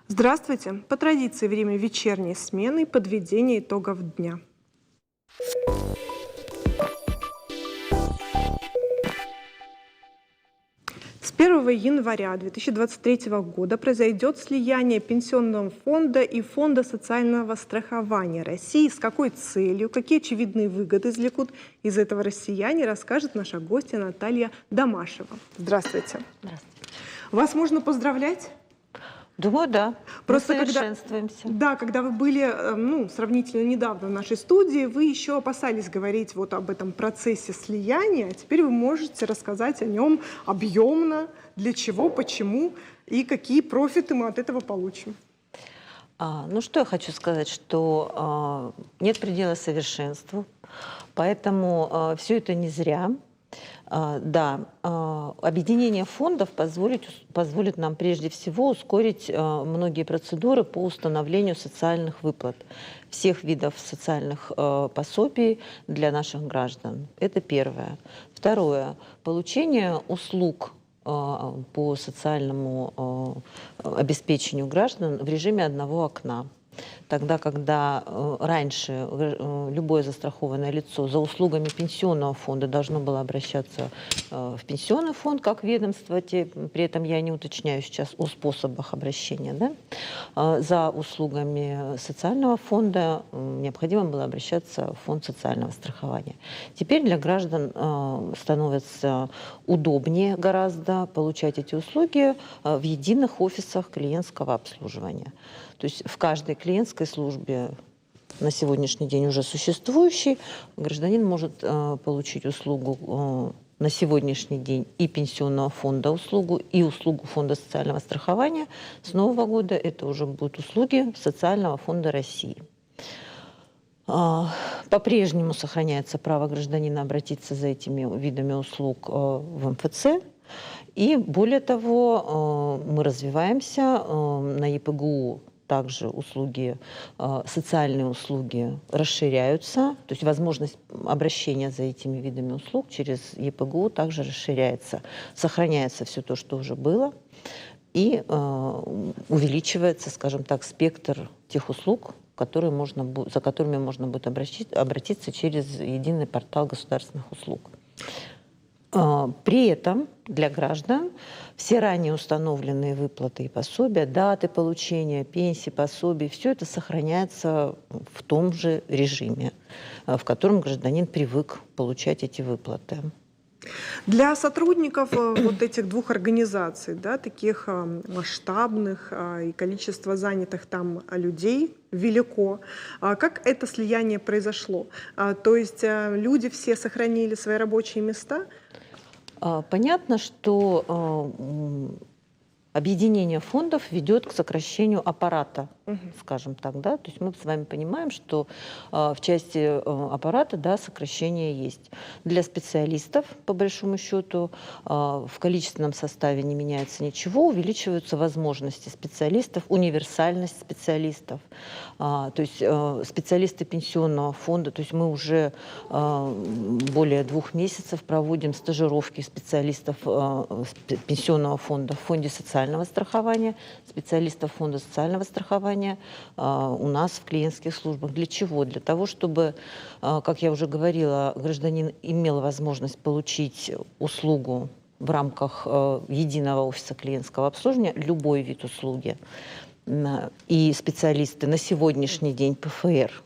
Здравствуйте! По традиции время вечерней смены и подведения итогов дня. С 1 января 2023 года произойдет слияние Пенсионного фонда и Фонда социального страхования России. С какой целью, какие очевидные выгоды извлекут из этого россияне, расскажет наша гостья Наталья Домашева. Здравствуйте! Здравствуйте. Вас можно поздравлять? Думаю, да. Просто мы совершенствуемся. когда вы были сравнительно недавно в нашей студии, вы еще опасались говорить вот об этом процессе слияния. Теперь вы можете рассказать о нем объемно, для чего, почему и какие профиты мы от этого получим. Ну, что я хочу сказать, что нет предела совершенству, поэтому все это не зря. Да, объединение фондов позволит нам прежде всего ускорить многие процедуры по установлению социальных выплат, всех видов социальных пособий для наших граждан. Это первое. Второе. Получение услуг по социальному обеспечению граждан в режиме одного окна. Тогда, когда раньше любое застрахованное лицо за услугами пенсионного фонда должно было обращаться в пенсионный фонд как ведомство, при этом я не уточняю сейчас о способах обращения, да? За услугами социального фонда необходимо было обращаться в фонд социального страхования. Теперь для граждан становится удобнее гораздо получать эти услуги в единых офисах клиентского обслуживания. То есть в каждой клиентской службе на сегодняшний день уже существующей гражданин может получить услугу на сегодняшний день и пенсионного фонда услугу, и услугу фонда социального страхования. С нового года это уже будут услуги социального фонда России. По-прежнему сохраняется право гражданина обратиться за этими видами услуг в МФЦ. И более того, мы развиваемся на ЕПГУ. Также услуги, социальные услуги расширяются, то есть возможность обращения за этими видами услуг через ЕПГУ также расширяется. Сохраняется все то, что уже было, и увеличивается, скажем так, спектр тех услуг, за которыми можно будет обратиться через единый портал государственных услуг. При этом для граждан все ранее установленные выплаты и пособия, даты получения пенсий, пособий, все это сохраняется в том же режиме, в котором гражданин привык получать эти выплаты. Для сотрудников вот этих двух организаций, да, таких масштабных, и количество занятых там людей велико. Как это слияние произошло? То есть люди все сохранили свои рабочие места? Понятно, что объединение фондов ведет к сокращению аппарата, скажем так, да. То есть мы с вами понимаем, что в части аппарата, да, сокращение есть. Для специалистов, по большому счету, в количественном составе не меняется ничего, увеличиваются возможности специалистов, универсальность специалистов. То есть специалисты пенсионного фонда, то есть мы уже более 2 месяцев проводим стажировки специалистов пенсионного фонда в фонде социального страхования, специалистов фонда социального страхования у нас в клиентских службах. Для чего? Для того, чтобы, как я уже говорила, гражданин имел возможность получить услугу в рамках единого офиса клиентского обслуживания, любой вид услуги. И специалисты на сегодняшний день ПФР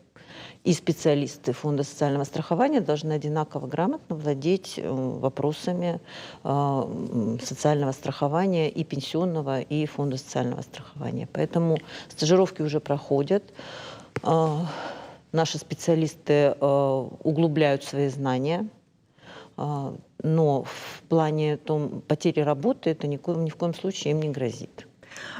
и специалисты Фонда социального страхования должны одинаково грамотно владеть вопросами социального страхования и пенсионного, и Фонда социального страхования. Поэтому стажировки уже проходят. Наши специалисты углубляют свои знания, но в плане потери работы это ни в коем случае им не грозит.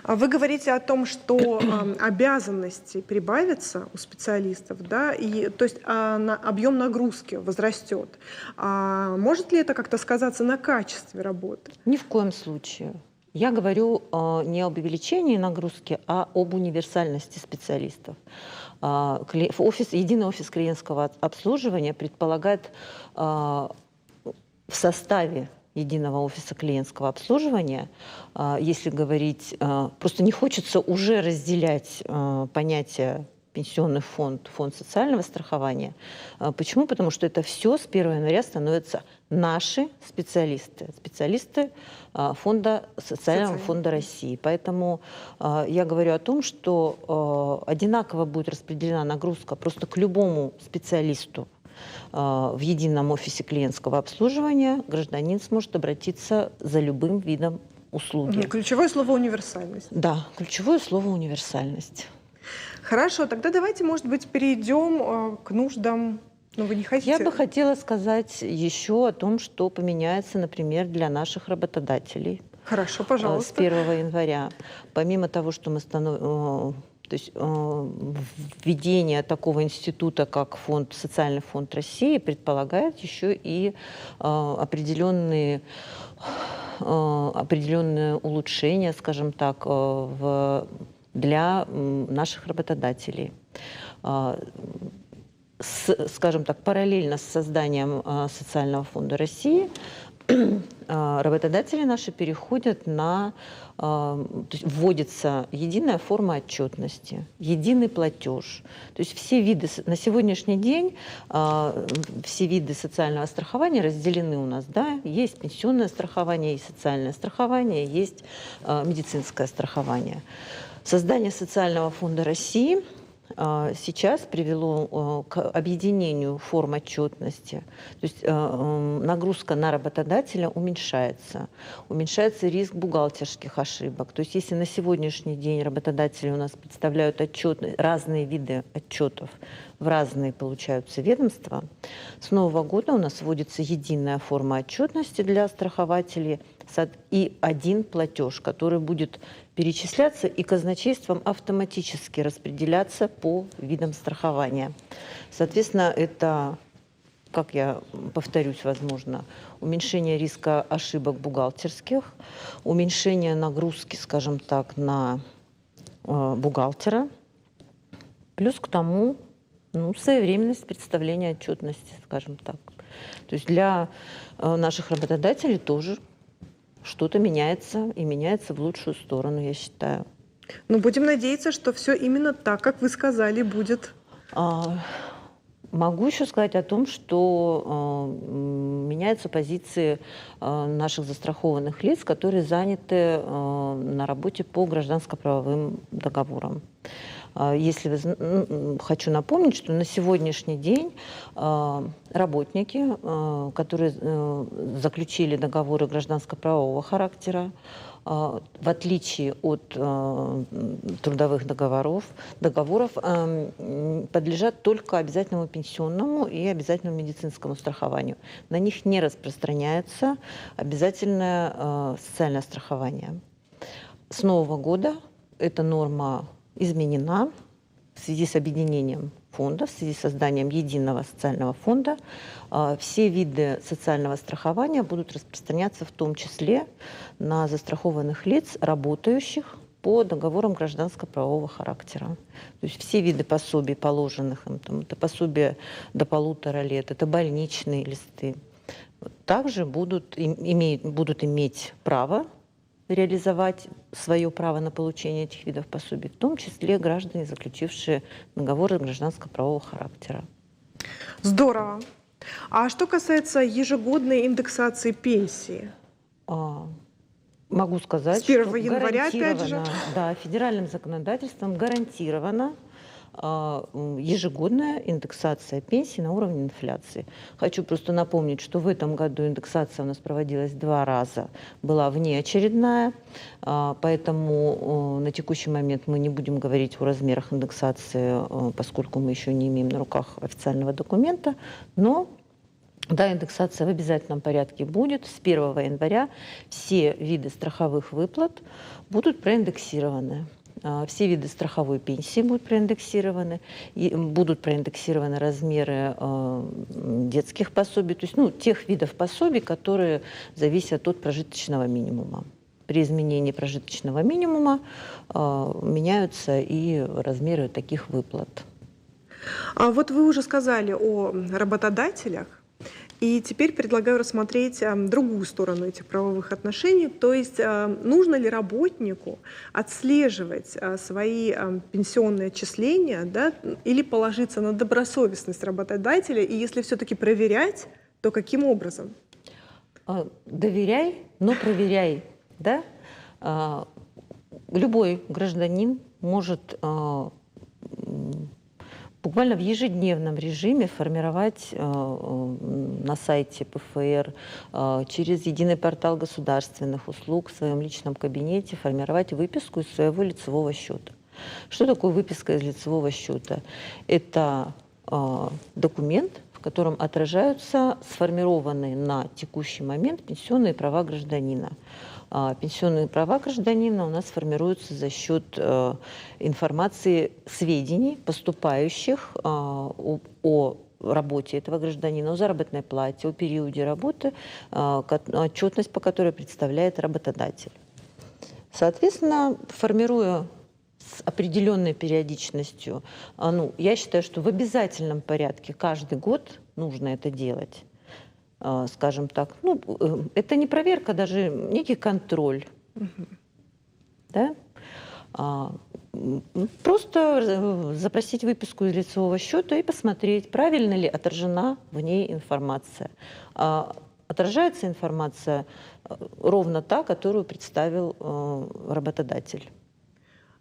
Вы говорите о том, что обязанности прибавятся у специалистов, да, и, то есть объем нагрузки возрастет. Может ли это как-то сказаться на качестве работы? Ни в коем случае. Я говорю не об увеличении нагрузки, а об универсальности специалистов. Единый офис клиентского обслуживания предполагает в составе единого офиса клиентского обслуживания, если говорить, просто не хочется уже разделять понятия пенсионный фонд, фонд социального страхования. Почему? Потому что это все с 1 января становятся наши специалисты, специалисты фонда, Социального фонда России. Поэтому я говорю о том, что одинаково будет распределена нагрузка просто к любому специалисту в едином офисе клиентского обслуживания. Гражданин сможет обратиться за любым видом услуги. Ключевое слово универсальность. Да, ключевое слово универсальность. Хорошо, тогда давайте, может быть, перейдем к нуждам. Ну, вы не хотите? Я бы хотела сказать еще о том, что поменяется, например, для наших работодателей. Хорошо, пожалуйста. С 1 января. Помимо того, что мы то есть введение такого института, как Социальный фонд России, предполагает еще и определенные улучшения, скажем так, для наших работодателей. Скажем так, параллельно с созданием Социального фонда России работодатели наши переходят то есть вводится единая форма отчетности, единый платеж. То есть все виды, на сегодняшний день все виды социального страхования разделены у нас. Да? Есть пенсионное страхование, есть социальное страхование, есть медицинское страхование. Создание Социального фонда России сейчас привело к объединению форм отчетности. То есть нагрузка на работодателя уменьшается. Уменьшается риск бухгалтерских ошибок. То есть если на сегодняшний день работодатели у нас представляют разные виды отчетов, в разные получаются ведомства, с нового года у нас вводится единая форма отчетности для страхователей и один платеж, который будет перечисляться и казначейством автоматически распределяться по видам страхования. Соответственно, это, как я повторюсь, возможно, уменьшение риска ошибок бухгалтерских, уменьшение нагрузки, скажем так, на бухгалтера, плюс к тому своевременность представления отчетности, скажем так. То есть для наших работодателей тоже что-то меняется, и меняется в лучшую сторону, я считаю. Ну, будем надеяться, что все именно так, как вы сказали, будет. Могу еще сказать о том, что меняются позиции наших застрахованных лиц, которые заняты на работе по гражданско-правовым договорам. Хочу напомнить, что на сегодняшний день работники, которые заключили договоры гражданско-правового характера, в отличие от трудовых договоров, подлежат только обязательному пенсионному и обязательному медицинскому страхованию. На них не распространяется обязательное социальное страхование. С нового года эта норма изменена в связи с объединением фонда, в связи с созданием единого социального фонда. Все виды социального страхования будут распространяться в том числе на застрахованных лиц, работающих по договорам гражданско-правового характера. То есть все виды пособий, положенных им, это пособие до 1,5 лет, это больничные листы, также будут иметь право реализовать свое право на получение этих видов пособий, в том числе граждане, заключившие договоры гражданско-правового характера. Здорово. А что касается ежегодной индексации пенсии? Могу сказать, с 1 что января, опять же? Да, федеральным законодательством гарантирована ежегодная индексация пенсий на уровне инфляции. Хочу просто напомнить, что в этом году индексация у нас проводилась 2 раза, была внеочередная, поэтому на текущий момент мы не будем говорить о размерах индексации, поскольку мы еще не имеем на руках официального документа, но да, индексация в обязательном порядке будет. С 1 января все виды страховых выплат будут проиндексированы. Все виды страховой пенсии будут проиндексированы, и будут проиндексированы размеры детских пособий, то есть тех видов пособий, которые зависят от прожиточного минимума. при изменении прожиточного минимума меняются и размеры таких выплат. А вот вы уже сказали о работодателях, и теперь предлагаю рассмотреть другую сторону этих правовых отношений, то есть нужно ли работнику отслеживать свои пенсионные отчисления, да, или положиться на добросовестность работодателя, и если все-таки проверять, то каким образом? Доверяй, но проверяй, да? Любой гражданин может буквально в ежедневном режиме формировать на сайте ПФР, через единый портал государственных услуг в своем личном кабинете формировать выписку из своего лицевого счета. Что такое выписка из лицевого счета? Это документ, в котором отражаются сформированные на текущий момент пенсионные права гражданина. Пенсионные права гражданина у нас формируются за счет информации, сведений, поступающих о работе этого гражданина, о заработной плате, о периоде работы, отчетность по которой представляет работодатель. Соответственно, формируя с определенной периодичностью, я считаю, что в обязательном порядке каждый год нужно это делать. Скажем так, это не проверка, даже некий контроль. Да? Просто запросить выписку из лицевого счета и посмотреть, правильно ли отражена в ней информация. Отражается информация ровно та, которую представил работодатель.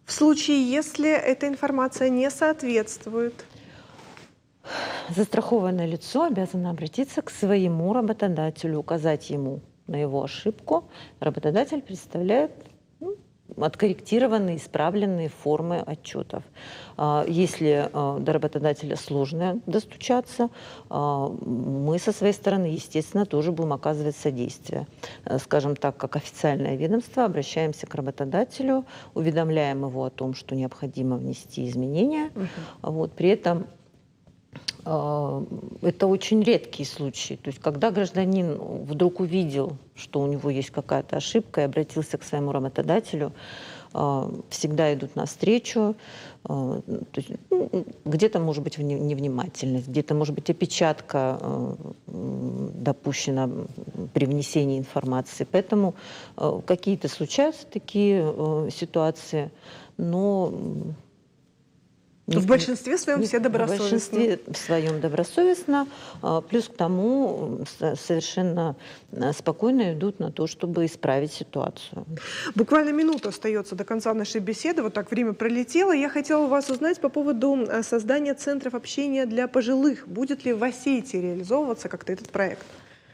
В случае, если эта информация не соответствует? Застрахованное лицо обязано обратиться к своему работодателю, указать ему на его ошибку. Работодатель представляет откорректированные, исправленные формы отчетов. Если до работодателя сложно достучаться, мы со своей стороны, естественно, тоже будем оказывать содействие. Скажем так, как официальное ведомство, обращаемся к работодателю, уведомляем его о том, что необходимо внести изменения. При этом это очень редкие случаи. То есть, когда гражданин вдруг увидел, что у него есть какая-то ошибка, и обратился к своему работодателю, всегда идут навстречу. Где-то может быть невнимательность, где-то может быть опечатка допущена при внесении информации. Поэтому какие-то случаются такие ситуации, но в большинстве своем все добросовестно. В большинстве своем добросовестно. Плюс к тому совершенно спокойно идут на то, чтобы исправить ситуацию. Буквально минута остается до конца нашей беседы. Вот так время пролетело. Я хотела вас узнать по поводу создания центров общения для пожилых. Будет ли в Осетии реализовываться как-то этот проект?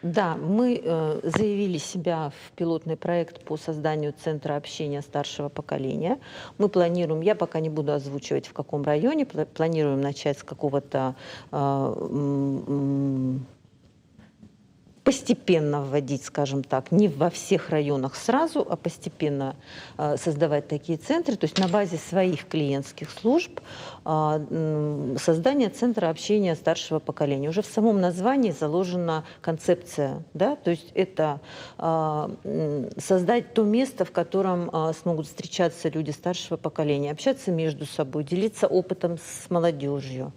Да, мы заявили себя в пилотный проект по созданию центра общения старшего поколения. Мы планируем, я пока не буду озвучивать в каком районе, планируем начать с какого-то постепенно вводить, скажем так, не во всех районах сразу, а постепенно создавать такие центры, то есть на базе своих клиентских служб создание центра общения старшего поколения. Уже в самом названии заложена концепция, да, то есть это создать то место, в котором смогут встречаться люди старшего поколения, общаться между собой, делиться опытом с молодежью,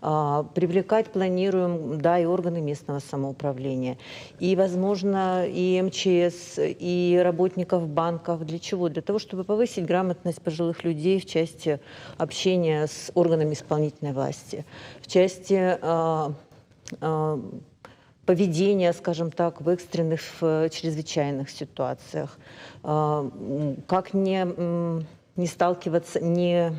привлекать планируем, да, и органы местного самоуправления, и, возможно, и МЧС, и работников банков. Для чего? Для того, чтобы повысить грамотность пожилых людей в части общения с органами исполнительной власти, в части поведения, скажем так, в экстренных, в чрезвычайных ситуациях, как не сталкиваться, не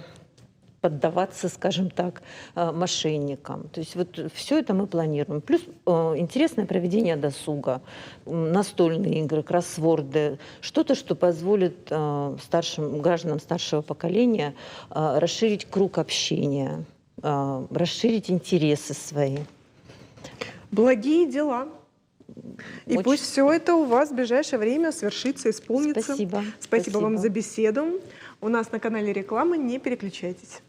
поддаваться, скажем так, мошенникам. То есть вот все это мы планируем. Плюс интересное проведение досуга, настольные игры, кроссворды, что-то, что позволит гражданам старшего поколения расширить круг общения, расширить интересы свои. Благие дела. И пусть все это у вас в ближайшее время свершится, исполнится. Спасибо. Спасибо вам за беседу. У нас на канале реклама, не переключайтесь.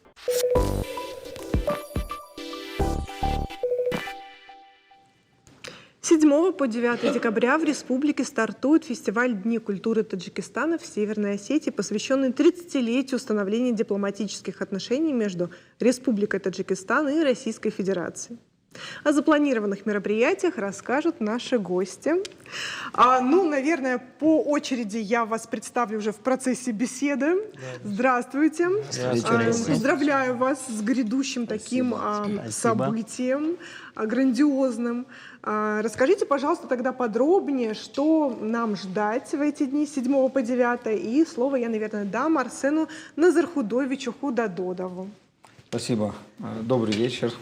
7 по 9 декабря в республике стартует фестиваль «Дни культуры Таджикистана» в Северной Осетии, посвященный 30-летию установления дипломатических отношений между Республикой Таджикистан и Российской Федерацией. О запланированных мероприятиях расскажут наши гости. Наверное, по очереди я вас представлю уже в процессе беседы. Здравствуйте. Поздравляю вас с грядущим таким событием, грандиозным. Расскажите, пожалуйста, тогда подробнее, что нам ждать в эти дни с 7 по 9. И слово я, наверное, дам Арсену Назархудовичу Худододову. Спасибо. Добрый вечер.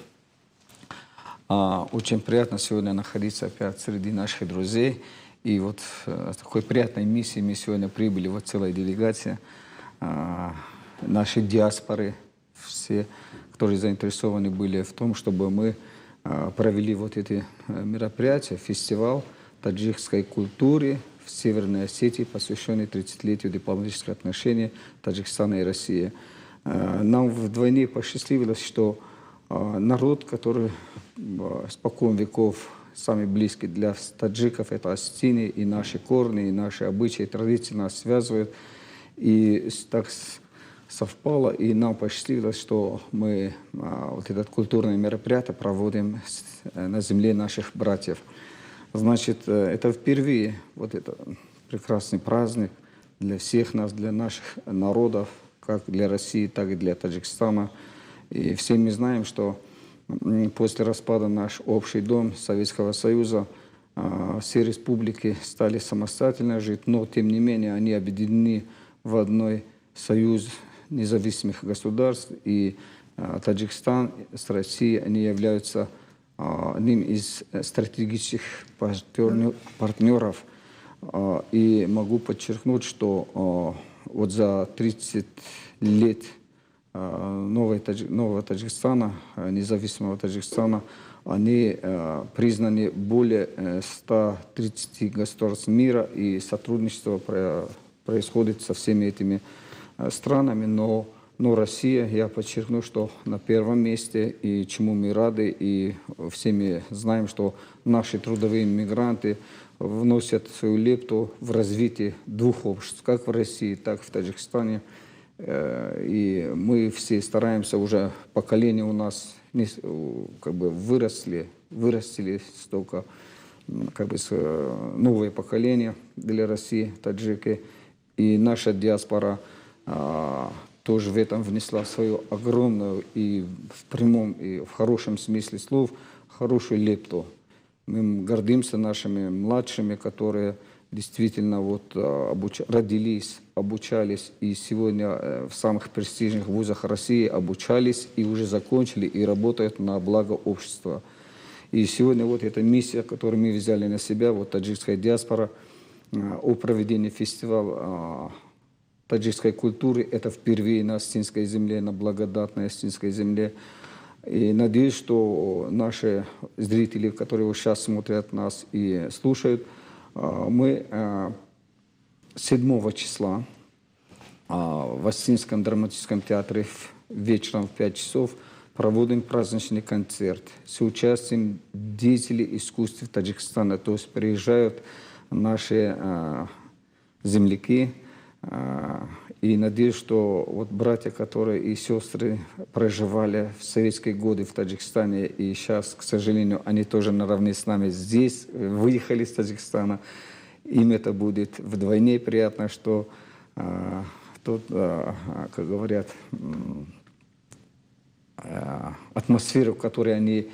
Очень приятно сегодня находиться опять среди наших друзей. И вот с такой приятной миссией мы сегодня прибыли, вот целая делегация нашей диаспоры, все, которые заинтересованы были в том, чтобы мы провели вот эти мероприятия, фестиваль таджикской культуры в Северной Осетии, посвященный 30-летию дипломатических отношений Таджикистана и России. Нам вдвойне посчастливилось, что народ, который спокон веков самый близкий для таджиков, это осетины, и наши корни, и наши обычаи, традиции нас связывают. И так совпало, и нам посчастливилось, что мы вот это культурное мероприятие проводим на земле наших братьев. Значит, это впервые вот это прекрасный праздник для всех нас, для наших народов, как для России, так и для Таджикистана. И все мы знаем, что после распада наш общий дом Советского Союза все республики стали самостоятельно жить, но тем не менее они объединены в одной союз независимых государств. И Таджикистан с Россией, они являются одним из стратегических партнеров. И могу подчеркнуть, что вот за 30 лет нового Таджикистана, независимого Таджикистана, они признаны более 130 государств мира, и сотрудничество происходит со всеми этими странами, но Россия, я подчеркну, что на первом месте, и чему мы рады, и все мы знаем, что наши трудовые мигранты вносят свою лепту в развитие двух обществ, как в России, так и в Таджикистане. И мы все стараемся, уже поколение у нас как бы вырастили столько, как бы новое поколение для России, таджики. И наша диаспора тоже в этом внесла свою огромную, и в прямом, и в хорошем смысле слов, хорошую лепту. Мы гордимся нашими младшими, которые действительно вот родились, обучались, и сегодня в самых престижных вузах России обучались и уже закончили, и работают на благо общества. И сегодня вот эта миссия, которую мы взяли на себя, вот таджикская диаспора, о проведении фестиваля таджикской культуры, это впервые на Остинской земле, на благодатной Остинской земле. И надеюсь, что наши зрители, которые вот сейчас смотрят нас и слушают, мы 7 числа в Остинском драматическом театре вечером в 5 часов проводим праздничный концерт с участием деятелей искусств Таджикистана. То есть приезжают наши земляки. И надеюсь, что вот братья, которые и сестры проживали в советские годы в Таджикистане, и сейчас, к сожалению, они тоже наравне с нами здесь, выехали из Таджикистана, им это будет вдвойне приятно, что тут, как говорят, атмосферу, которую они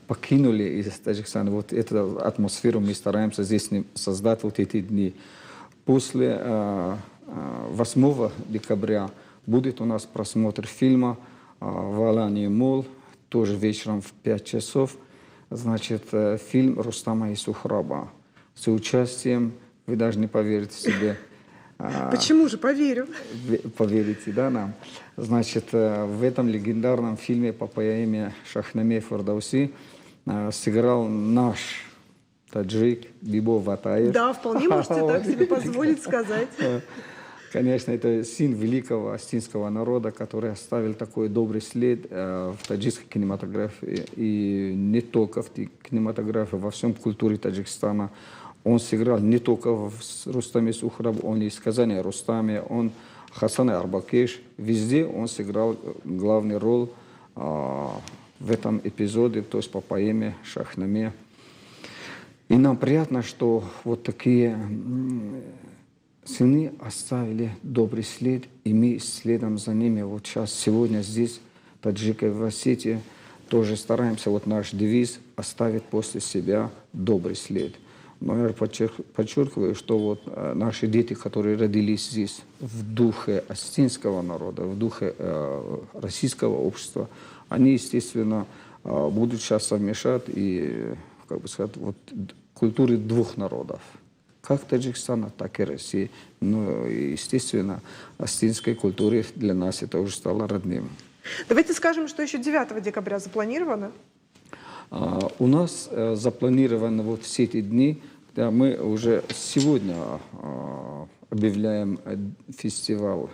покинули из Таджикистана, вот эту атмосферу мы стараемся здесь создать вот эти дни. После 8 декабря будет у нас просмотр фильма «Валани Мол», тоже вечером в 5 часов. Значит, фильм Рустама и Сухраба с участием, вы даже не поверите себе. Почему же? Поверю. Поверите, да, нам? Значит, в этом легендарном фильме по поэме Шахнаме Фардауси сыграл наш таджик Бибо Ватаев. Да, вполне можете так себе позволить сказать. Конечно, это сын великого астинского народа, который оставил такой добрый след в таджикской кинематографии. И не только в кинематографии, во всем культуре Таджикистана. Он сыграл не только в Рустаме Сухраб, он и из Казани Рустаме, он Хасан Арбакеш. Везде он сыграл главную роль в этом эпизоде, то есть по поэме Шахнаме. И нам приятно, что вот такие сыны оставили добрый след, и мы следом за ними. Вот сейчас, сегодня здесь, таджики в Осетии, тоже стараемся, вот наш девиз оставить после себя добрый след. Но я подчеркиваю, что вот наши дети, которые родились здесь в духе астинского народа, в духе российского общества, они, естественно, будут сейчас совмещать и, как бы сказать, вот, культуры двух народов. Как Таджикистана, так и России. Ну, и, естественно, астинской культуре для нас это уже стало родным. Давайте скажем, что еще 9 декабря запланировано. У нас запланированы вот все эти дни, да, мы уже сегодня объявляем фестиваль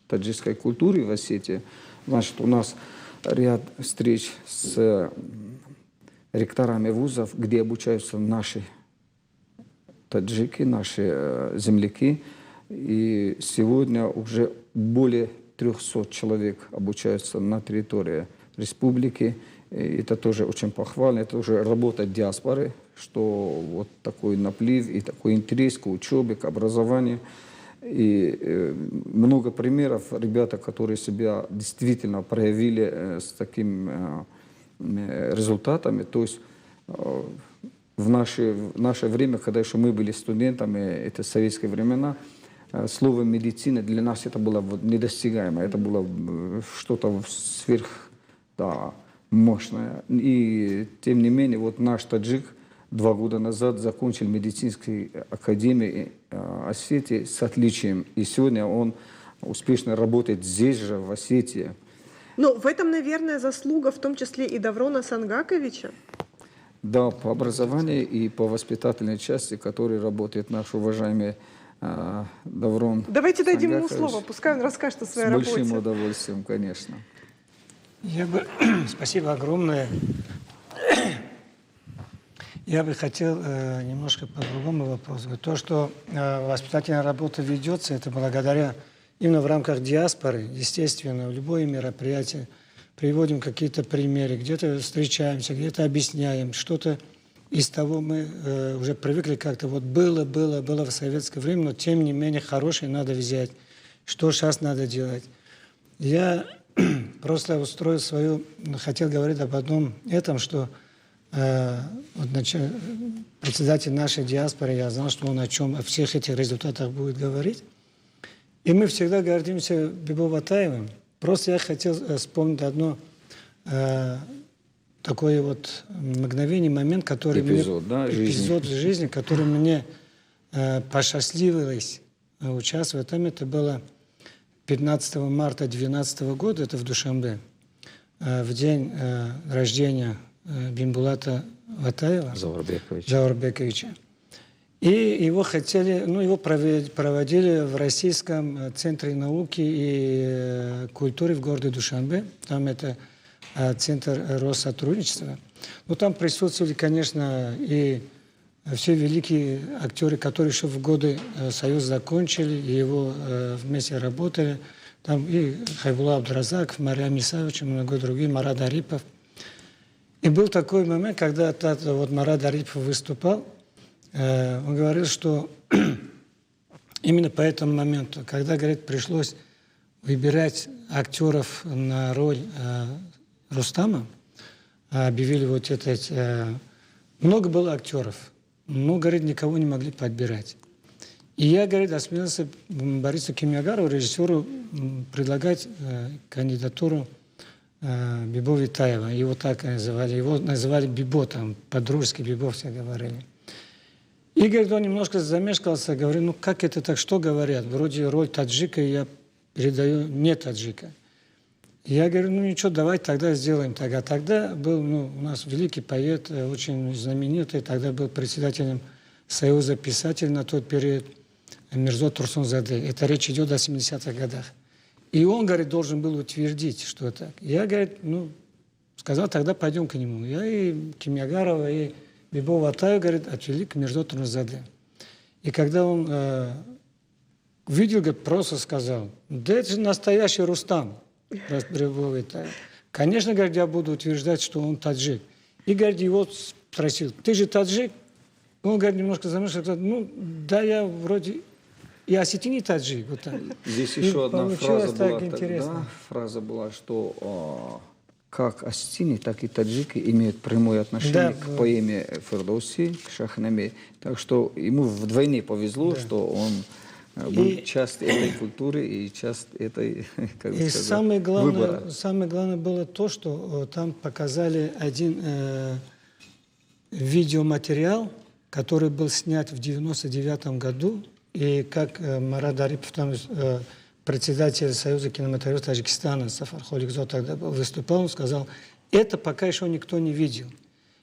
таджикской культуры в Осетии. Значит, у нас ряд встреч с ректорами вузов, где обучаются наши таджики, наши земляки. И сегодня уже более 300 человек обучаются на территории республики. И это тоже очень похвально, это уже работа диаспоры, что вот такой наплыв и такой интерес к учебе, к образованию. И много примеров, ребята, которые себя действительно проявили с такими результатами. То есть в наше время, когда еще мы были студентами, это советские времена, слово «медицина» для нас это было недостигаемо, это было что-то сверх, да, мощное. И тем не менее, вот наш таджик 2 года назад закончил медицинскую академию Осетии с отличием. И сегодня он успешно работает здесь же, в Осетии. Ну, в этом, наверное, заслуга в том числе и Даврона Сангаковича. Да, по образованию и по воспитательной части, который работает наш уважаемый Даврон. Давайте дадим ему Сангакович. слово, пускай он расскажет о своей С работе. большим удовольствием, конечно. Спасибо огромное. Я бы хотел немножко по другому вопросу. То, что воспитательная работа ведется, это благодаря именно в рамках диаспоры. Естественно, в любое мероприятие приводим какие-то примеры, где-то встречаемся, где-то объясняем, что-то из того мы уже привыкли как-то. Вот было в советское время, но тем не менее хорошее надо взять. Что сейчас надо делать? Я просто устроил свою, хотел говорить об одном этом, что вот председатель нашей диаспоры, я знал, что он о всех этих результатах будет говорить. И мы всегда гордимся Бибо Батаевым. Просто я хотел вспомнить одно такое вот мгновение, момент, который эпизод жизни, который мне посчастливилось участвовать. Там это было 15 марта 2012 года, это в Душанбе, в день рождения Бимбулата Батаева, Заурбековича. И его проводили в Российском центре науки и культуры в городе Душанбе. Там это центр Россотрудничества. Но там присутствовали, конечно, и все великие актеры, которые еще в годы Союза закончили, и его вместе работали. Там и Хайбулла Абдуразаков, Мариам Исаевич, и много других, Марат Арипов. И был такой момент, когда вот Марат Арипов выступал, он говорил, что именно по этому моменту, когда, говорит, пришлось выбирать актеров на роль Рустама, объявили вот это... Много было актеров, но, говорит, никого не могли подбирать. И я, говорит, осмелился Борису Кимягарову, режиссеру, предлагать кандидатуру Бибо Витаева. Его так называли. Его называли Бибо, там, по-дружески Бибо все говорили. И, говорит, он немножко замешкался, говорит, ну как это так, что говорят? Вроде роль таджика я передаю не таджика. Я говорю, ну ничего, давай тогда сделаем так. А тогда был у нас великий поэт, очень знаменитый, тогда был председателем Союза писателей на тот период, Мирзо Турсунзаде. Это речь идет о 70-х годах. И он, говорит, должен был утвердить, что это. Я, говорит, сказал, тогда пойдем к нему. Я и Кимягарова, и Бибова Атаева, говорит, отвели к Мирзо Турсунзаде. И когда он видел, говорит, просто сказал, да это же настоящий Рустам. Конечно, говорит, я буду утверждать, что он таджик. И, говорит, его спросил, ты же таджик? Он, говорит, немножко замешался, да, я вроде и осетин, и таджик. Вот так. Здесь И еще одна фраза была, интересно. фраза была, что как осетины, так и таджики имеют прямое отношение к поэме Фердоуси, к Шахнаме. Так что ему вдвойне повезло, что он был часть этой культуры и часть этой, как бы сказать, самое выбора. главное было то, что там показали один видеоматериал, который был снят в 1999 году, и как Марат Арипов, там, председатель Союза кинематографистов Таджикистана, Сафар Холикзо тогда выступал, он сказал, это пока еще никто не видел.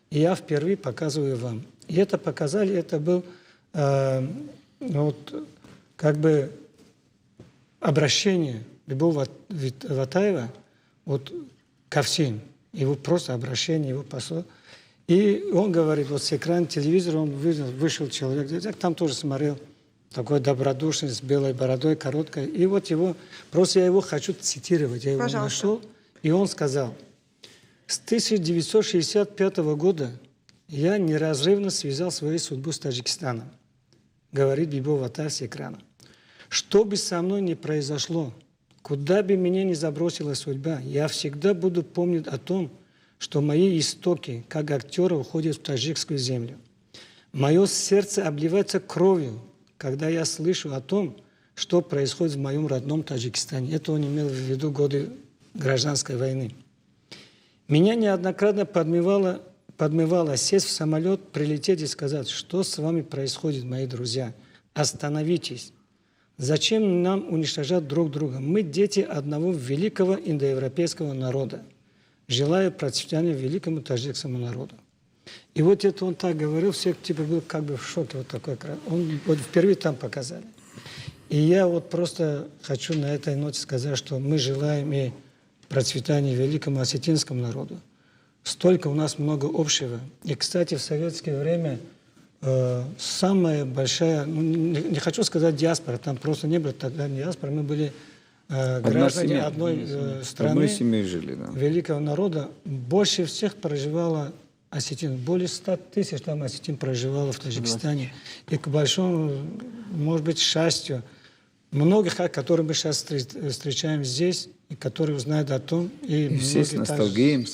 И я впервые показываю вам. И это показали, это был как бы обращение Бибова Ватаева ко всем. Его просто обращение, его посол. И он говорит, вот с экрана телевизора он вышел человек, там тоже смотрел, такой добродушный, с белой бородой, короткой. И вот его, просто я его хочу цитировать, я его нашел. И он сказал, с 1965 года я неразрывно связал свою судьбу с Таджикистаном, говорит Бибов Ватаев с экрана. Что бы со мной ни произошло, куда бы меня ни забросила судьба, я всегда буду помнить о том, что мои истоки, как актера, уходят в таджикскую землю. Мое сердце обливается кровью, когда я слышу о том, что происходит в моем родном Таджикистане. Это он имел в виду годы гражданской войны. Меня неоднократно подмывало сесть в самолет, прилететь и сказать, что с вами происходит, мои друзья. Остановитесь. Зачем нам уничтожать друг друга? Мы дети одного великого индоевропейского народа. Желаю процветания великому таджикскому народу. И вот это он так говорил, все типа был как бы в шоке. Вот такой. Он вот впервые там показали. И я вот просто хочу на этой ноте сказать, что мы желаем и процветания великому осетинскому народу. Столько у нас много общего. И, кстати, в советское время самая большая, не хочу сказать диаспора, там просто не было тогда диаспоры, мы были граждане одной страны, одной семьей жили, да. великого народа. Больше всех проживало осетин. Более 100 тысяч там осетин проживало в Таджикистане. И к большому, может быть, счастью, многих, которые мы сейчас встречаем здесь, и которые узнают о том, и все с ностальгией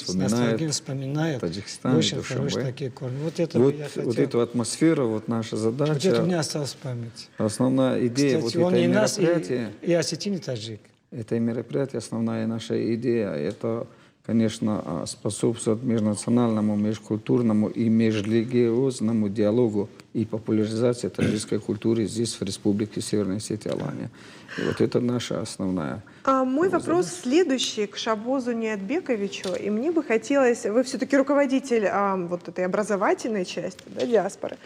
вспоминают Таджикистан, очень хорошие такие корни. Вот это вот, я хотел. вот эту атмосферу, вот наша задача. Вот это у меня осталось в памяти. Основная идея Кстати, вот он этой и нас, мероприятия. и осетин, и таджик. Это мероприятие, основная наша идея, это, конечно, способствует межнациональному, межкультурному и межрелигиозному диалогу и популяризации таджикской культуры здесь, в Республике Северная Осетия, Алания. И вот это наша основная. Мой вопрос следующий к Шабозу Ниатбековичу. И мне бы хотелось, вы все-таки руководитель вот этой образовательной части, да, диаспоры,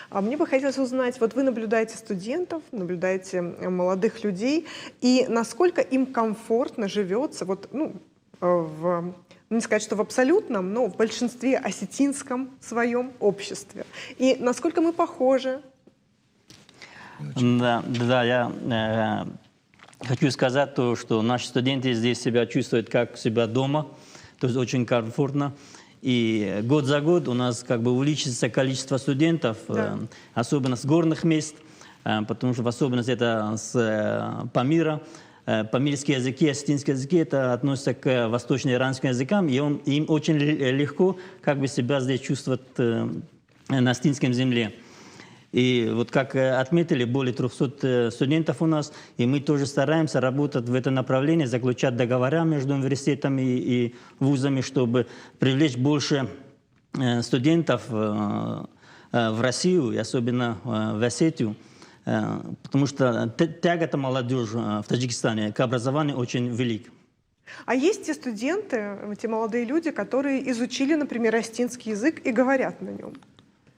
мне бы хотелось узнать, вот вы наблюдаете студентов, наблюдаете молодых людей, и насколько им комфортно живется, вот, не сказать, что в абсолютном, но в большинстве осетинском своем обществе. И насколько мы похожи? Да, я хочу сказать то, что наши студенты здесь себя чувствуют как себя дома, то есть очень комфортно. И год за год у нас как бы увеличится количество студентов, особенно с горных мест, потому что в особенности это с Памира. Памирские языки, осетинские языки, это относится к восточно-иранским языкам, и им очень легко как бы себя здесь чувствовать на осетинской земле. И вот как отметили, более 300 студентов у нас, и мы тоже стараемся работать в этом направлении, заключать договора между университетами и вузами, чтобы привлечь больше студентов в Россию, и особенно в Осетию. Потому что тяга молодежи в Таджикистане к образованию очень велик. А есть те студенты, те молодые люди, которые изучили, например, осетинский язык и говорят на нем?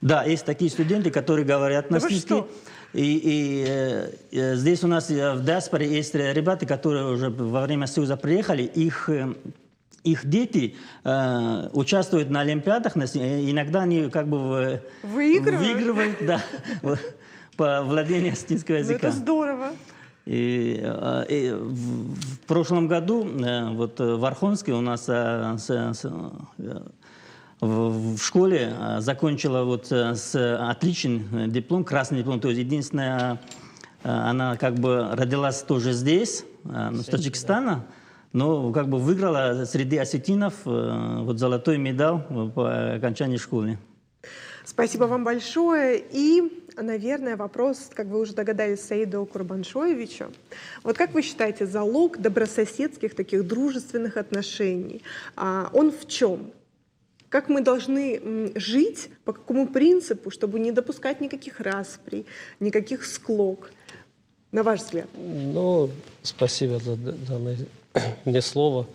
Да, есть такие студенты, которые говорят на осетинском. Здесь у нас в диаспоре есть ребята, которые уже во время Союза приехали, их дети участвуют на олимпиадах, иногда они как бы выигрывают, да, по владению осетинского Ну, языка. это здорово. И в прошлом году вот в Архонске у нас в школе закончила вот с отличным диплом, красный диплом. То есть единственное, она как бы родилась тоже здесь, с Таджикистана, но как бы выиграла среди осетинов вот золотой медаль по окончании школы. Спасибо вам большое. И, наверное, вопрос, как вы уже догадались, Саиду Курбаншоевичу. Вот как вы считаете, залог добрососедских, таких дружественных отношений, он в чем? Как мы должны жить, по какому принципу, чтобы не допускать никаких расприй, никаких склок? На ваш взгляд. Ну, спасибо за данное мне слово.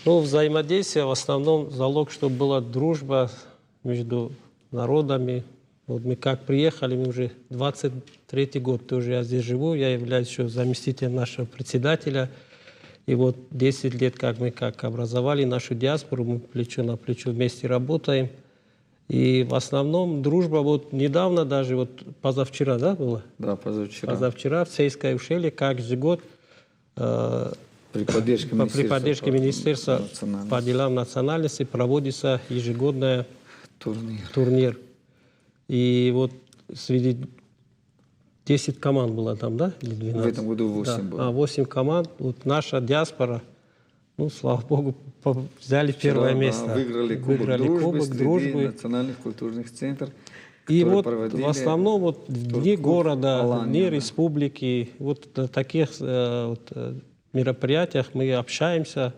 Ну, взаимодействие в основном залог, чтобы была дружба между народами. Вот мы как приехали, мы уже 23-й год тоже я здесь живу, я являюсь еще заместителем нашего председателя. И вот 10 лет, как мы образовали нашу диаспору, мы плечо на плечо вместе работаем. И в основном дружба, вот недавно даже, вот позавчера, да, было? Да, позавчера. Позавчера в Цейской ушеле, как же год, При поддержке Министерства по делам национальности проводится ежегодный турнир. И вот среди 10 команд было там, да? Или 12? В этом году 8 было. 8 команд. Вот наша диаспора, ну, слава богу, взяли первое место. Да, выиграли Кубок дружбы национальных культурных центров. И вот в основном вот в дни города, в дни республики, вот на таких мероприятиях мы общаемся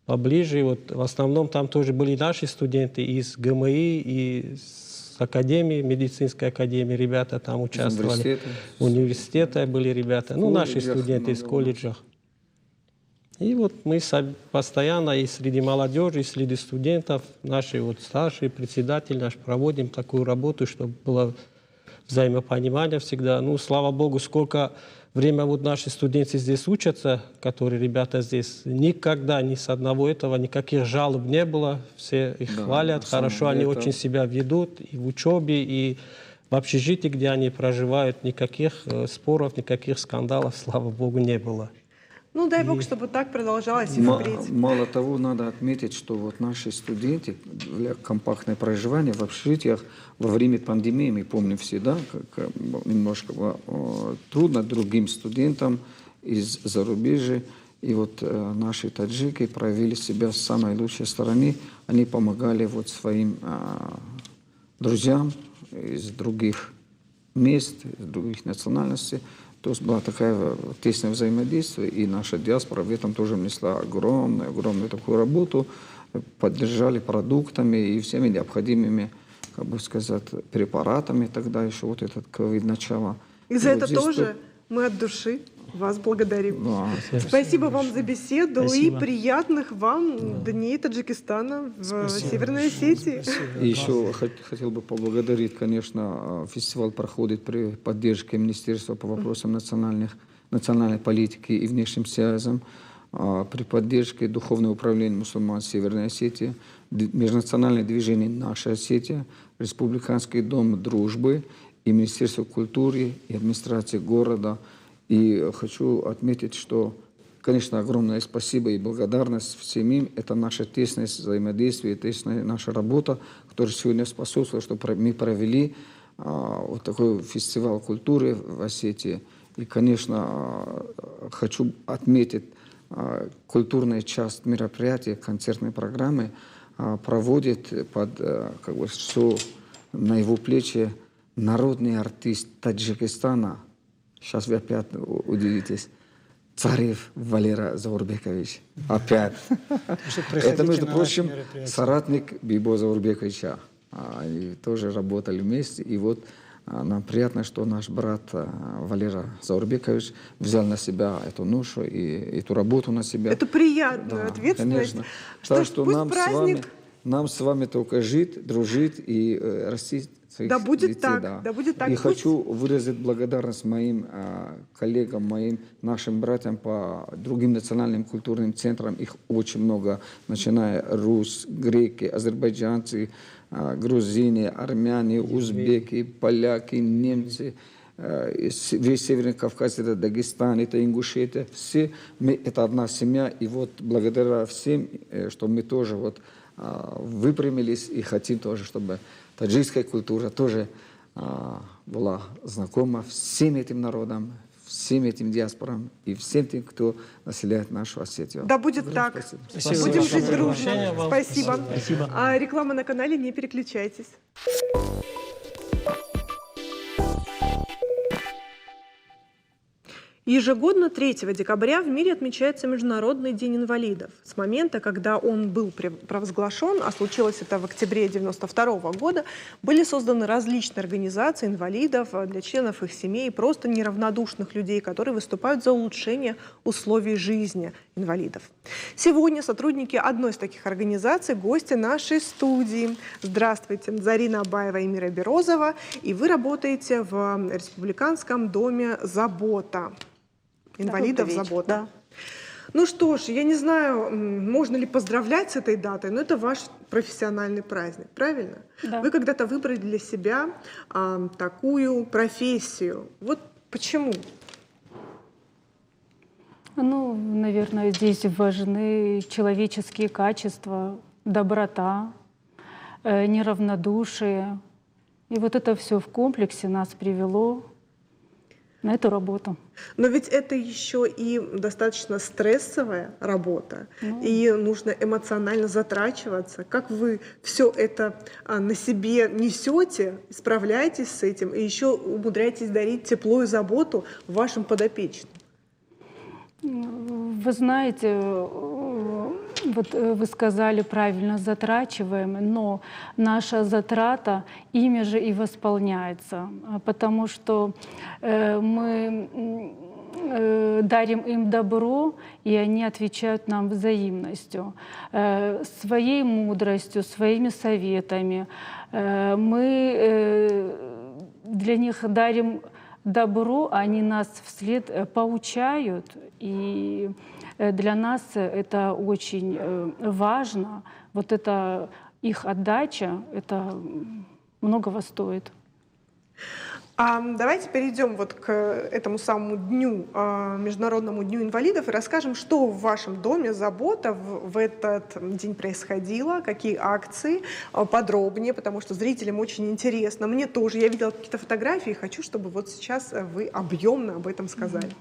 поближе. Вот в основном там тоже были наши студенты из ГМИ и с академии, медицинской академии, ребята там участвовали. Университета были ребята, ну, наши студенты из колледжах. И вот мы постоянно и среди молодежи, и среди студентов, наши вот старшие председатели наш проводим такую работу, чтобы было взаимопонимание всегда. Ну, слава богу, сколько время вот наши студенты здесь учатся, которые ребята здесь, никогда ни с одного этого никаких жалоб не было. Все их хвалят, хорошо они очень себя ведут и в учебе, и в общежитии, где они проживают, никаких споров, никаких скандалов, слава богу, не было. Ну, дай бог, чтобы так продолжалось и впредь. Мало того, надо отметить, что вот наши студенты для компактного проживания в общежитиях во время пандемии, мы помним все, да, как немножко трудно другим студентам из зарубежья. И вот наши таджики проявили себя с самой лучшей стороны. Они помогали вот своим друзьям из других мест, из других национальностей. То есть было такое тесное взаимодействие, и наша диаспора в этом тоже внесла огромную такую работу, поддержали продуктами и всеми необходимыми, как бы сказать, препаратами тогда еще вот этот ковид начало. И за это тоже мы от души вас благодарим. Да. Спасибо вам за беседу. Спасибо. И приятных вам дней Таджикистана в Северной Осетии. И еще хотел бы поблагодарить, конечно, фестиваль проходит при поддержке Министерства по вопросам национальной политики и внешним связям, при поддержке Духовного управления мусульман Северной Осетии, Межнациональное движение «Наша Осетия», Республиканский дом дружбы и Министерство культуры и администрации города. И хочу отметить, что, конечно, огромное спасибо и благодарность всем им. Это наше тесное взаимодействие, тесная наша работа, которая сегодня способствует, что мы провели вот такой фестиваль культуры в Осетии. И, конечно, хочу отметить, культурная часть мероприятия, концертной программы проводит под, как бы, все на его плечи народный артист Таджикистана. Сейчас вы опять удивитесь. Царев Валера Заурбекович. Опять. Это, между прочим, соратник Бибо Заурбековича. Они тоже работали вместе. И вот нам приятно, что наш брат Валера Заурбекович взял на себя эту ношу и эту работу на себя. Это приятная ответственность. Конечно. Так что нам с вами только жить, дружить и растить своих Да будет детей, так, да. да будет так. И Пусть- хочу выразить благодарность моим коллегам, моим нашим братьям по другим национальным культурным центрам. Их очень много, начиная рус, греки, азербайджанцы, грузины, армяне, узбеки, поляки, немцы. Весь Северный Кавказ, это Дагестан, это Ингушетия. Все мы, это одна семья. И вот благодаря всем, что мы тоже вот выпрямились и хотим тоже, чтобы таджикская культура тоже была знакома всем этим народам, всем этим диаспорам и всем тем, кто населяет нашу Осетию. Да будет так. Спасибо. Спасибо Будем за жить дружно. приглашение вам. Спасибо. Спасибо. Реклама на канале, не переключайтесь. Ежегодно 3 декабря в мире отмечается Международный день инвалидов. С момента, когда он был провозглашен, а случилось это в октябре 1992 года, были созданы различные организации инвалидов для членов их семей, просто неравнодушных людей, которые выступают за улучшение условий жизни инвалидов. Сегодня сотрудники одной из таких организаций – гости нашей студии. Здравствуйте, Зарина Абаева и Мира Берозова. И вы работаете в Республиканском доме «Забота». Инвалидов «Забота». Да. Ну что ж, я не знаю, можно ли поздравлять с этой датой, но это ваш профессиональный праздник, правильно? Да. Вы когда-то выбрали для себя такую профессию. Вот почему? Ну, наверное, здесь важны человеческие качества, доброта, неравнодушие. И вот это все в комплексе нас привело на эту работу. Но ведь это еще и достаточно стрессовая работа, и нужно эмоционально затрачиваться. Как вы все это на себе несете, справляетесь с этим, и еще умудряетесь дарить тепло и заботу вашим подопечным? Вы знаете, вот вы сказали правильно, затрачиваем, но наша затрата ими же и восполняется, потому что мы дарим им добро, и они отвечают нам взаимностью, своей мудростью, своими советами. Мы для них дарим добро, они нас вслед поучают, и для нас это очень важно. Вот эта их отдача, это многого стоит. Давайте перейдем вот к этому самому дню, Международному дню инвалидов, и расскажем, что в вашем доме «Забота» в этот день происходило, какие акции, подробнее, потому что зрителям очень интересно. Мне тоже. Я видела какие-то фотографии, и хочу, чтобы вот сейчас вы объемно об этом сказали.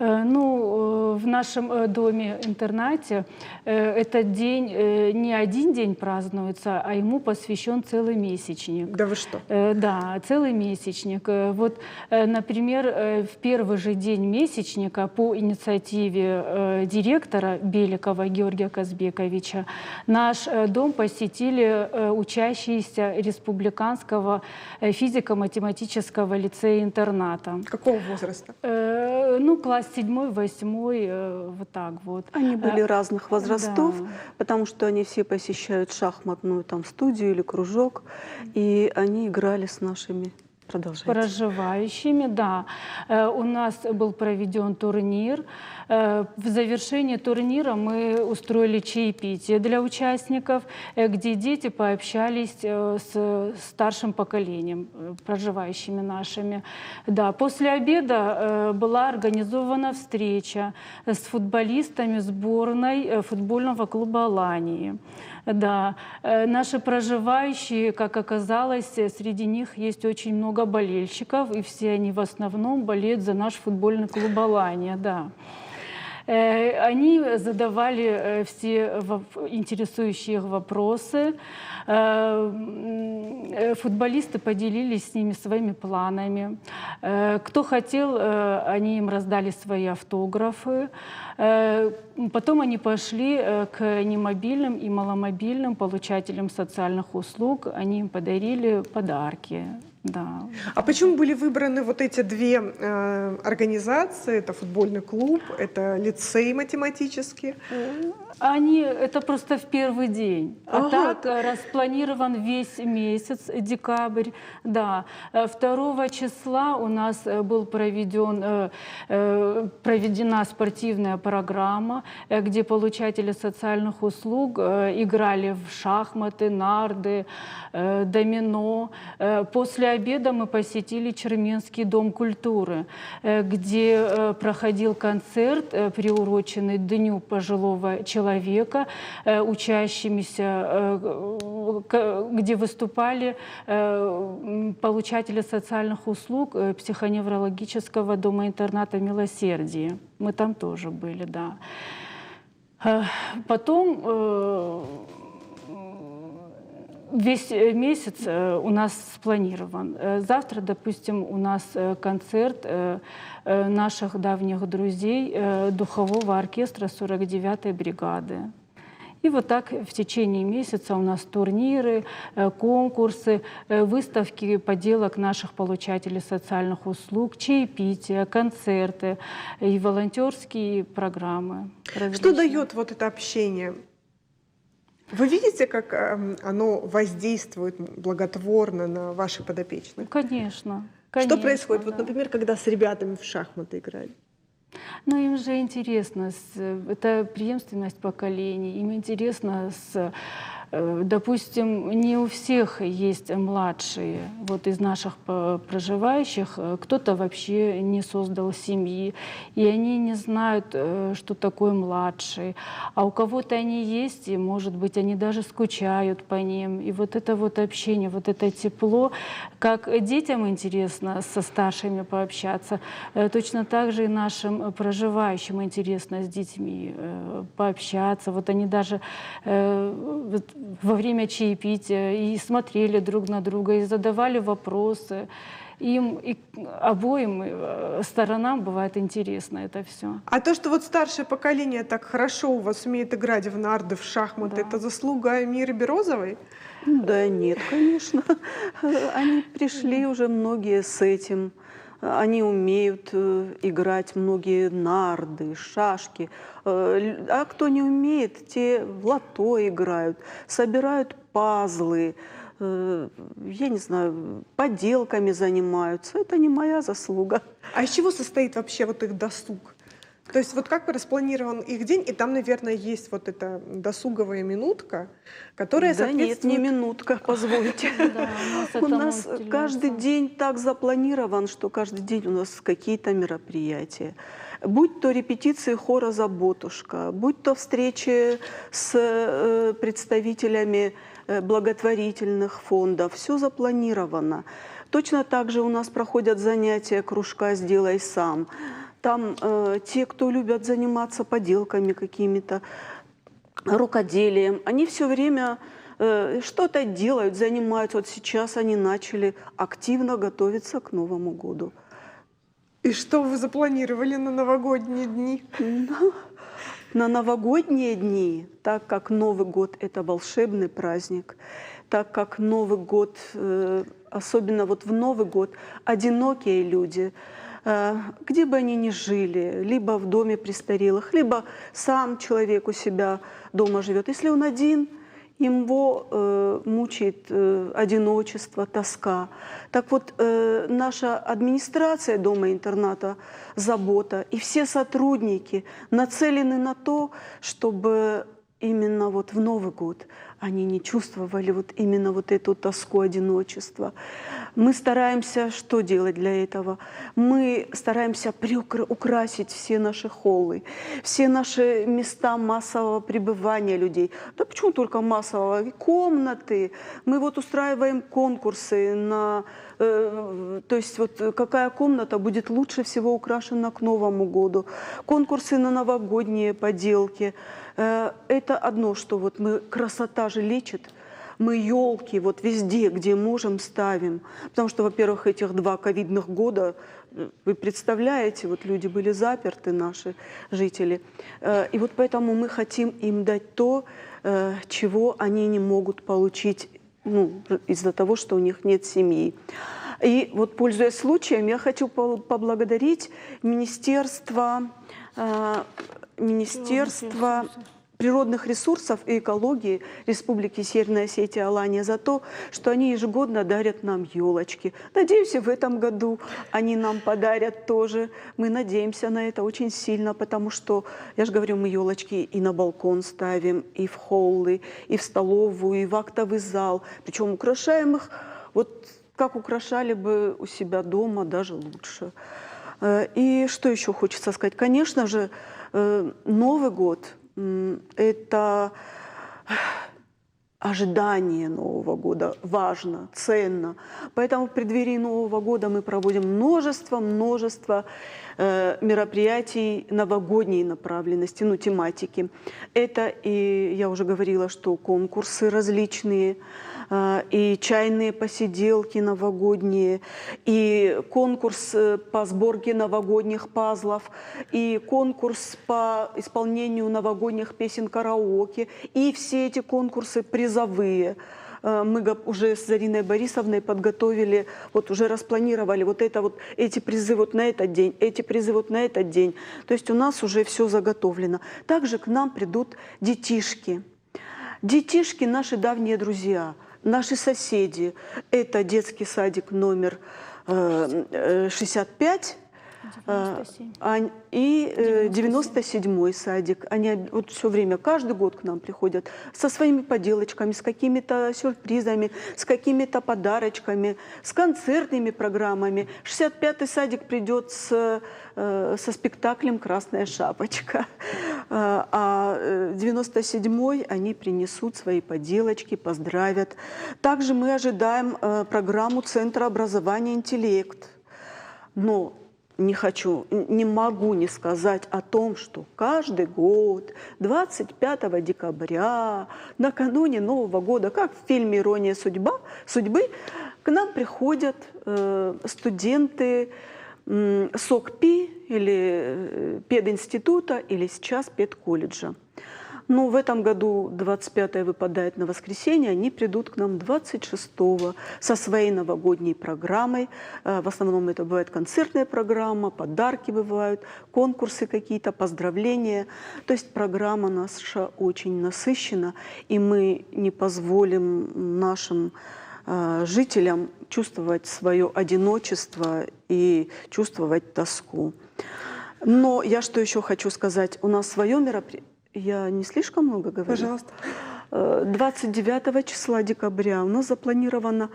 Ну, в нашем доме-интернате этот день не один день празднуется, а ему посвящен целый месячник. Да вы что? Да, целый месячник. Вот, например, в первый же день месячника по инициативе директора Беликова Георгия Казбековича наш дом посетили учащиеся Республиканского физико-математического лицея-интерната. Какого возраста? Ну, класс 7-8, вот так вот. Они были разных возрастов, да. потому что они все посещают шахматную там студию или кружок, и они играли с нашими. Продолжайте. Проживающими, да. У нас был проведен турнир. В завершении турнира мы устроили чаепитие для участников, где дети пообщались с старшим поколением, проживающими нашими. Да. После обеда была организована встреча с футболистами сборной футбольного клуба «Алании». Да, наши проживающие, как оказалось, среди них есть очень много болельщиков, и все они в основном болеют за наш футбольный клуб «Алания», да. Они задавали все интересующие их вопросы. Футболисты поделились с ними своими планами. Кто хотел, они им раздали свои автографы. Потом они пошли к немобильным и маломобильным получателям социальных услуг. Они им подарили подарки. Да. А почему были выбраны вот эти две организации? Это футбольный клуб, это лицей математический. Это просто в первый день. А Ага. так распланирован весь месяц, декабрь. Да. 2 числа у нас проведена спортивная программа, где получатели социальных услуг играли в шахматы, нарды, домино. После обеда мы посетили Черменский дом культуры, где проходил концерт, приуроченный Дню пожилого человека, учащимися, где выступали получатели социальных услуг психоневрологического дома-интерната «Милосердие». Мы там тоже были, да. Потом весь месяц у нас спланирован. Завтра, допустим, у нас концерт наших давних друзей духового оркестра 49-й бригады. И вот так в течение месяца у нас турниры, конкурсы, выставки поделок наших получателей социальных услуг, чаепития, концерты и волонтерские программы. Что дает вот это общение? Вы видите, как оно воздействует благотворно на ваших подопечных? Конечно. Что происходит? Вот, да. например, когда с ребятами в шахматы играли? Ну, им же интересно, это преемственность поколений, им интересно допустим, не у всех есть младшие, вот из наших проживающих, кто-то вообще не создал семьи, и они не знают, что такое младший, а у кого-то они есть, и, может быть, они даже скучают по ним, и вот это вот общение, вот это тепло, как детям интересно со старшими пообщаться, точно так же и нашим проживающим интересно с детьми пообщаться, вот они даже во время чаепития и смотрели друг на друга, и задавали вопросы. Им и обоим сторонам бывает интересно это все. А то, что вот старшее поколение так хорошо у вас умеет играть в нарды, в шахматы, это заслуга Миры Березовой? Да нет, конечно. Они пришли уже многие с этим. Они умеют играть многие нарды, шашки. А кто не умеет, те в лото играют, собирают пазлы, я не знаю, поделками занимаются. Это не моя заслуга. А из чего состоит вообще вот их досуг? То есть вот как распланирован их день, и там, наверное, есть вот эта досуговая минутка, которая Да нет, соответствует... не минутка, позвольте. У нас каждый день так запланирован, что каждый день у нас какие-то мероприятия. Будь то репетиции хора «Заботушка», будь то встречи с представителями благотворительных фондов, все запланировано. Точно так же у нас проходят занятия кружка «Сделай сам». Там те, кто любят заниматься поделками какими-то, рукоделием, они все время что-то делают, занимаются. Вот сейчас они начали активно готовиться к Новому году. И что вы запланировали на новогодние дни? На новогодние дни, так как Новый год – это волшебный праздник, так как Новый год, особенно вот в Новый год, одинокие люди, где бы они ни жили, либо в доме престарелых, либо сам человек у себя дома живет. Если он один, его мучает одиночество, тоска. Так вот, наша администрация дома-интерната «Забота» и все сотрудники нацелены на то, чтобы именно вот в Новый год они не чувствовали вот именно вот эту тоску, одиночества. Мы стараемся что делать для этого? Мы стараемся украсить все наши холлы, все наши места массового пребывания людей. Да почему только массового? Комнаты. Мы вот устраиваем конкурсы на... То есть вот какая комната будет лучше всего украшена к Новому году. Конкурсы на новогодние поделки. Это одно, что вот мы, красота же лечит. Мы елки вот везде, где можем, ставим. Потому что, во-первых, этих 2 ковидных года, вы представляете, вот люди были заперты, наши жители. И вот поэтому мы хотим им дать то, чего они не могут получить, ну, из-за того, что у них нет семьи. И вот, пользуясь случаем, я хочу поблагодарить Министерство природных ресурсов и экологии Республики Северная Осетия Алания за то, что они ежегодно дарят нам елочки. Надеюсь, и в этом году они нам подарят тоже. Мы надеемся на это очень сильно, потому что, я же говорю, мы елочки и на балкон ставим, и в холлы, и в столовую, и в актовый зал. Причем украшаем их вот как украшали бы у себя дома, даже лучше. И что еще хочется сказать? Конечно же, Новый год – это ожидание Нового года важно, ценно. Поэтому в преддверии Нового года мы проводим множество мероприятий новогодней направленности, тематики. Это, и я уже говорила, что конкурсы различные, и чайные посиделки новогодние, и конкурс по сборке новогодних пазлов, и конкурс по исполнению новогодних песен караоке, и все эти конкурсы призовые. Мы уже с Зариной Борисовной подготовили, вот уже распланировали эти призы вот на этот день, эти призы вот на этот день. То есть у нас уже все заготовлено. Также к нам придут детишки. Детишки – наши давние друзья, наши соседи. Это детский садик номер 65. 97. И 97-й садик. Они вот все время, каждый год к нам приходят со своими поделочками, с какими-то сюрпризами, с какими-то подарочками, с концертными программами. 65-й садик придет со спектаклем «Красная шапочка». А 97-й они принесут свои поделочки, поздравят. Также мы ожидаем программу Центра образования «Интеллект». Но не могу не сказать о том, что каждый год, 25 декабря, накануне Нового года, как в фильме «Ирония судьбы», к нам приходят студенты СОКПИ или пединститута, или сейчас педколледжа. Но в этом году 25-е выпадает на воскресенье, они придут к нам 26-го со своей новогодней программой. В основном это бывает концертная программа, подарки бывают, конкурсы какие-то, поздравления. То есть программа наша очень насыщена, и мы не позволим нашим жителям чувствовать свое одиночество и чувствовать тоску. Но я что еще хочу сказать? У нас свое мероприятие. Я не слишком много говорю? Пожалуйста. 29 числа декабря у нас запланировано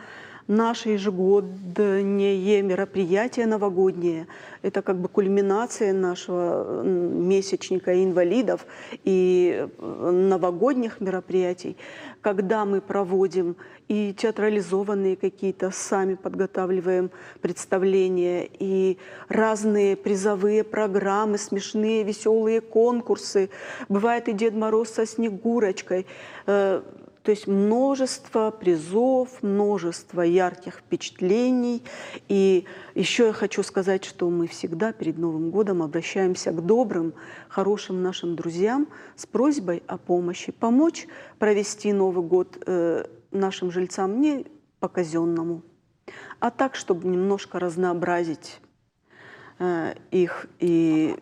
наше ежегодное мероприятие новогоднее. Это как бы кульминация нашего месячника инвалидов и новогодних мероприятий, когда мы проводим и театрализованные какие-то, сами подготавливаем представления, и разные призовые программы, смешные, веселые конкурсы. Бывает и Дед Мороз со Снегурочкой. То есть множество призов, множество ярких впечатлений. И еще я хочу сказать, что мы всегда перед Новым годом обращаемся к добрым, хорошим нашим друзьям с просьбой о помощи. Помочь провести Новый год нашим жильцам не по-казенному, а так, чтобы немножко разнообразить их. И...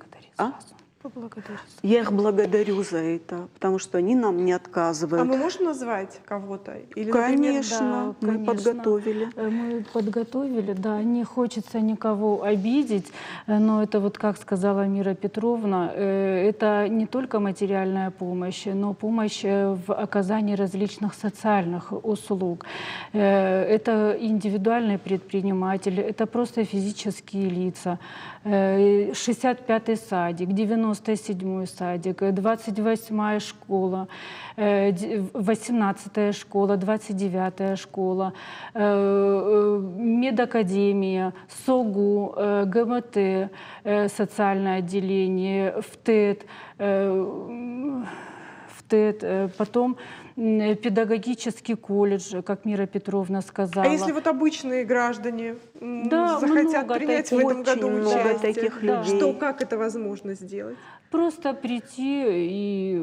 Я их благодарю за это, потому что они нам не отказывают. А мы можем назвать кого-то? Или, конечно, например, мы подготовили. Мы подготовили, да, не хочется никого обидеть, но это вот, как сказала Мира Петровна, это не только материальная помощь, но помощь в оказании различных социальных услуг. Это индивидуальные предприниматели, это просто физические лица. 65-й садик, 97-й садик, 28-я школа, 18-я школа, 29-я школа, медакадемия, СОГУ, ГМТ, социальное отделение, ВТЭТ, потом педагогический колледж, как Мира Петровна сказала. А если вот обычные граждане Да, захотят много принять в таких, этом году очень много участие, таких людей. Как это возможно сделать? Просто прийти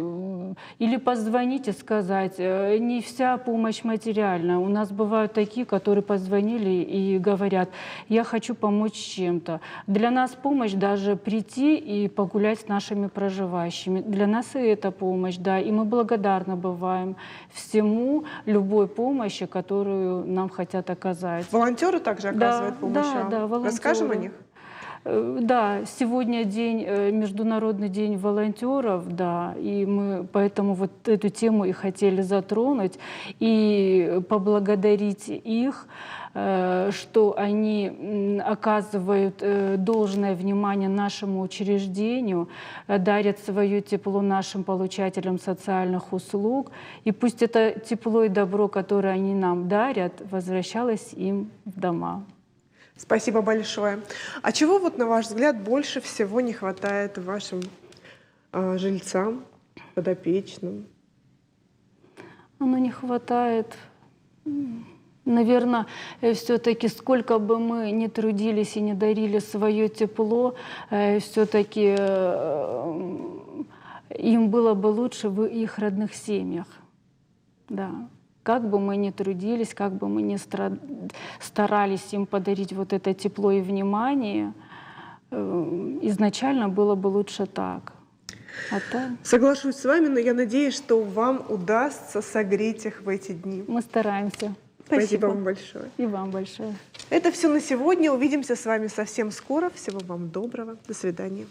или позвонить и сказать. Не вся помощь материальная. У нас бывают такие, которые позвонили и говорят, я хочу помочь чем-то. Для нас помощь даже прийти и погулять с нашими проживающими. Для нас и это помощь, да. И мы благодарны бываем всему, любой помощи, которую нам хотят оказать. Волонтеры также оказывают помощь? Да, волонтеры. Расскажем о них? Да, сегодня Международный день волонтеров, да, и мы поэтому вот эту тему и хотели затронуть и поблагодарить их, что они оказывают должное внимание нашему учреждению, дарят свое тепло нашим получателям социальных услуг, и пусть это тепло и добро, которое они нам дарят, возвращалось им в дома. Спасибо большое. А чего, вот, на ваш взгляд, больше всего не хватает вашим жильцам, подопечным? Оно не хватает. Наверное, все-таки сколько бы мы ни трудились и не дарили свое тепло, все-таки им было бы лучше в их родных семьях. Да. Как бы мы ни трудились, как бы мы ни старались им подарить вот это тепло и внимание, изначально было бы лучше так. Соглашусь с вами, но я надеюсь, что вам удастся согреть их в эти дни. Мы стараемся. Спасибо вам большое. И вам большое. Это все на сегодня. Увидимся с вами совсем скоро. Всего вам доброго. До свидания.